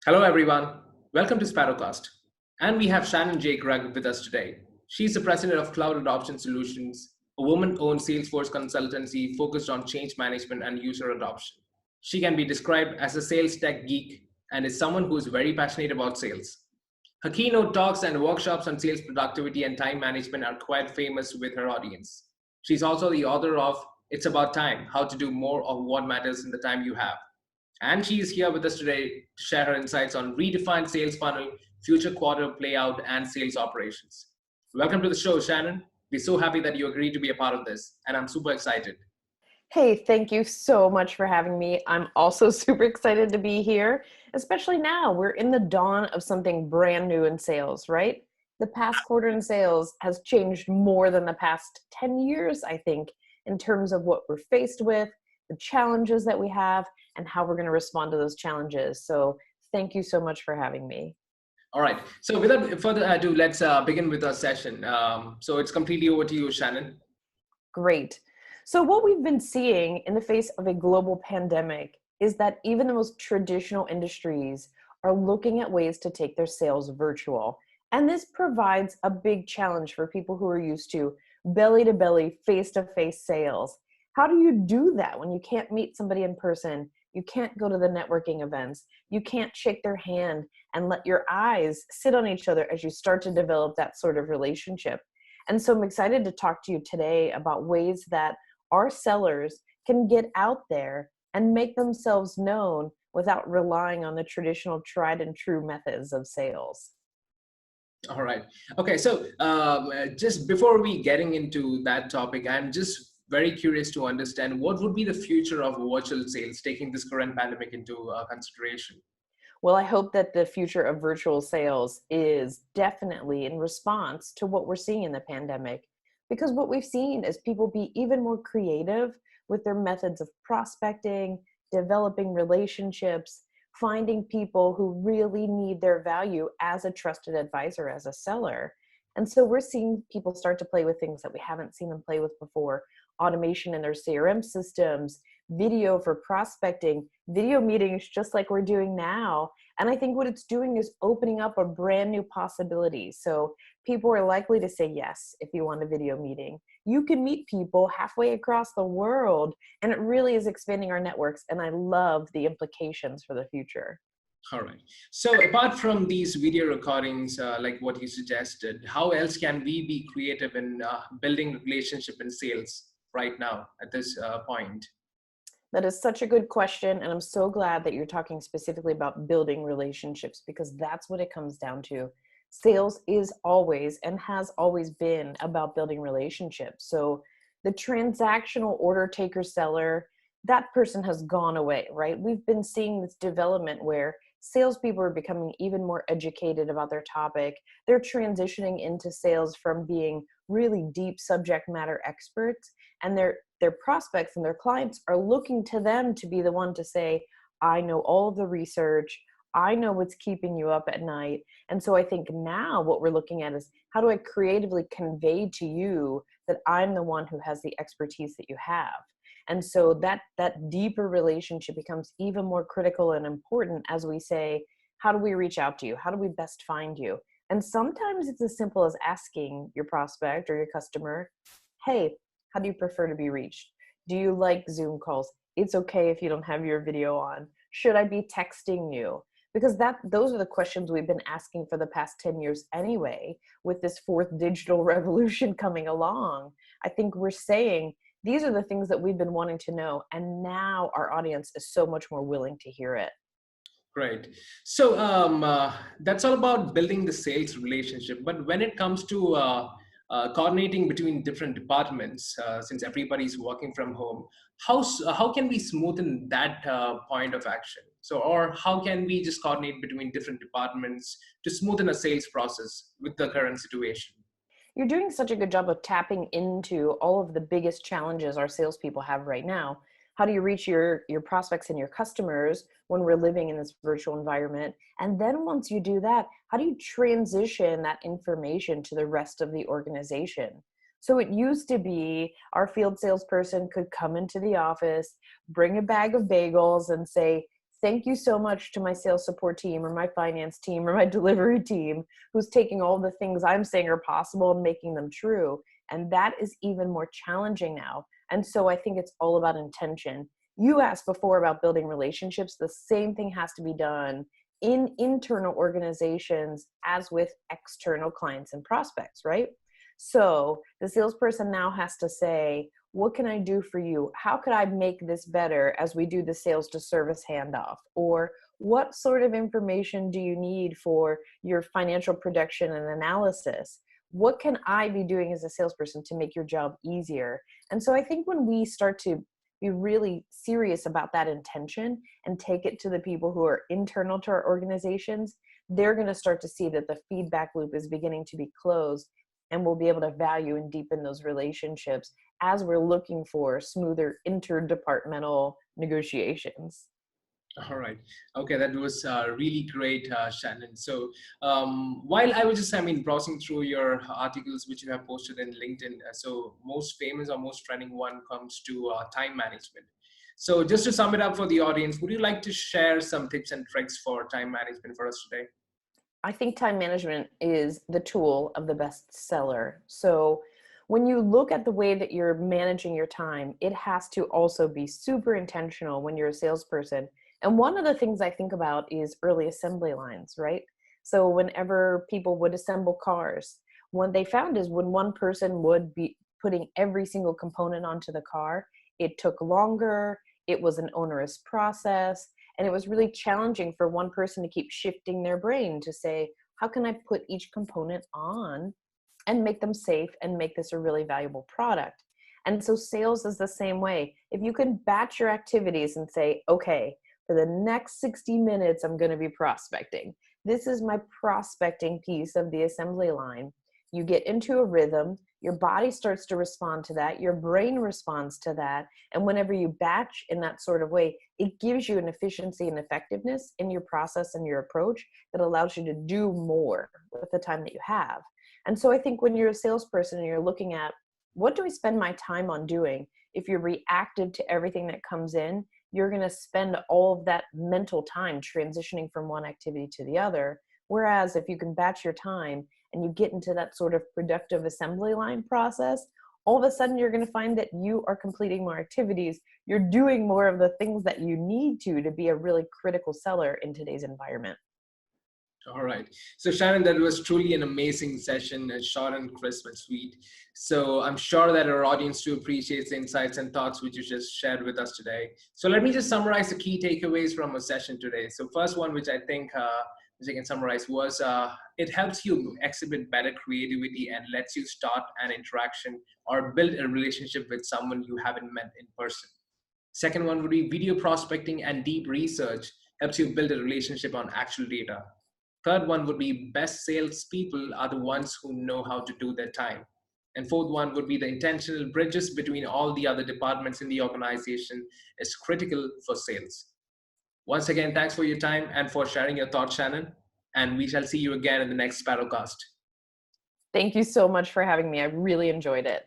Hello, everyone. Welcome to SparrowCast. And we have Shannon J Gregg with us today. She's the president of Cloud Adoption Solutions, a woman owned Salesforce consultancy focused on change management and user adoption. She can be described as a sales tech geek and is someone who is very passionate about sales. Her keynote talks and workshops on sales productivity and time management are quite famous with her audience. She's also the author of It's About Time: How to Do More of What Matters in the Time You Have. And she is here with us today to share her insights on redefined sales funnel, future quarter playout, and sales operations. Welcome to the show, Shannon. We're so happy that you agreed to be a part of this, and I'm super excited. Hey, thank you so much for having me. I'm also super excited to be here, especially now. We're in the dawn of something brand new in sales, right? The past quarter in sales has changed more than the past 10 years, I think, in terms of what we're faced with, the challenges that we have, and how we're going to respond to those challenges. So thank you so much for having me. All right. So without further ado, let's begin with our session. So it's completely over to you, Shannon. Great. So what we've been seeing in the face of a global pandemic is that even the most traditional industries are looking at ways to take their sales virtual. And this provides a big challenge for people who are used to belly-to-belly, face-to-face sales. How do you do that when you can't meet somebody in person? You can't go to the networking events. You can't shake their hand and let your eyes sit on each other as you start to develop that sort of relationship. And so I'm excited to talk to you today about ways that our sellers can get out there and make themselves known without relying on the traditional tried and true methods of sales. All right. Okay. So just before we getting into that topic, I'm just very curious to understand what would be the future of virtual sales, taking this current pandemic into consideration. Well, I hope that the future of virtual sales is definitely in response to what we're seeing in the pandemic. Because what we've seen is people be even more creative with their methods of prospecting, developing relationships, finding people who really need their value as a trusted advisor, as a seller. And so we're seeing people start to play with things that we haven't seen them play with before. Automation in their CRM systems, video for prospecting, video meetings just like we're doing now. And I think what it's doing is opening up a brand new possibility. So people are likely to say yes if you want a video meeting. You can meet people halfway across the world, and it really is expanding our networks. And I love the implications for the future. All right. So apart from these video recordings, like what you suggested, how else can we be creative in building relationship in sales right now at this point? That is such a good question. And I'm so glad that you're talking specifically about building relationships, because that's what it comes down to. Sales is always and has always been about building relationships. So the transactional order taker seller, that person has gone away, right? We've been seeing this development where salespeople are becoming even more educated about their topic. They're transitioning into sales from being really deep subject matter experts, and their prospects and their clients are looking to them to be the one to say, I know all of the research, I know what's keeping you up at night. And so I think now what we're looking at is, how do I creatively convey to you that I'm the one who has the expertise that you have? And so that deeper relationship becomes even more critical and important as we say, how do we reach out to you? How do we best find you? And sometimes it's as simple as asking your prospect or your customer, hey, how do you prefer to be reached? Do you like Zoom calls? It's okay if you don't have your video on. Should I be texting you? Because those are the questions we've been asking for the past 10 years anyway, with this fourth digital revolution coming along. I think we're saying, these are the things that we've been wanting to know, and now our audience is so much more willing to hear it. Great. So that's all about building the sales relationship. But when it comes to coordinating between different departments, since everybody's working from home, how can we smoothen that point of action? So, or how can we just coordinate between different departments to smoothen a sales process with the current situation? You're doing such a good job of tapping into all of the biggest challenges our salespeople have right now. How do you reach your prospects and your customers when we're living in this virtual environment? And then once you do that, how do you transition that information to the rest of the organization? So it used to be our field salesperson could come into the office, bring a bag of bagels and say, thank you so much to my sales support team or my finance team or my delivery team who's taking all the things I'm saying are possible and making them true. And that is even more challenging now. And so I think it's all about intention. You asked before about building relationships. The same thing has to be done in internal organizations as with external clients and prospects, right? So the salesperson now has to say, what can I do for you? How could I make this better as we do the sales to service handoff? Or what sort of information do you need for your financial production and analysis? What can I be doing as a salesperson to make your job easier? And so I think when we start to be really serious about that intention and take it to the people who are internal to our organizations, they're going to start to see that the feedback loop is beginning to be closed, and we'll be able to value and deepen those relationships as we're looking for smoother interdepartmental negotiations. All right. Okay, that was really great, Shannon. So while I was just, browsing through your articles which you have posted in LinkedIn, so most famous or most trending one comes to time management. So just to sum it up for the audience, would you like to share some tips and tricks for time management for us today? I think time management is the tool of the best seller. So when you look at the way that you're managing your time, it has to also be super intentional when you're a salesperson. And one of the things I think about is early assembly lines, right? So whenever people would assemble cars, what they found is when one person would be putting every single component onto the car, it took longer, it was an onerous process, and it was really challenging for one person to keep shifting their brain to say, how can I put each component on and make them safe and make this a really valuable product? And so sales is the same way. If you can batch your activities and say, okay, for the next 60 minutes, I'm going to be prospecting. This is my prospecting piece of the assembly line. You get into a rhythm, your body starts to respond to that, your brain responds to that. And whenever you batch in that sort of way, it gives you an efficiency and effectiveness in your process and your approach that allows you to do more with the time that you have. And so I think when you're a salesperson and you're looking at, what do I spend my time on doing? If you're reactive to everything that comes in, you're going to spend all of that mental time transitioning from one activity to the other. Whereas if you can batch your time and you get into that sort of productive assembly line process, all of a sudden you're going to find that you are completing more activities. You're doing more of the things that you need to be a really critical seller in today's environment. All right. So Shannon, that was truly an amazing session, short and crisp and sweet. So I'm sure that our audience too appreciates the insights and thoughts which you just shared with us today. So let me just summarize the key takeaways from our session today. So first one, which I think, which I can summarize was, it helps you exhibit better creativity and lets you start an interaction or build a relationship with someone you haven't met in person. Second one would be video prospecting and deep research helps you build a relationship on actual data. Third one would be best salespeople are the ones who know how to do their time. And fourth one would be the intentional bridges between all the other departments in the organization is critical for sales. Once again, thanks for your time and for sharing your thoughts, Shannon. And we shall see you again in the next SparrowCast. Thank you so much for having me. I really enjoyed it.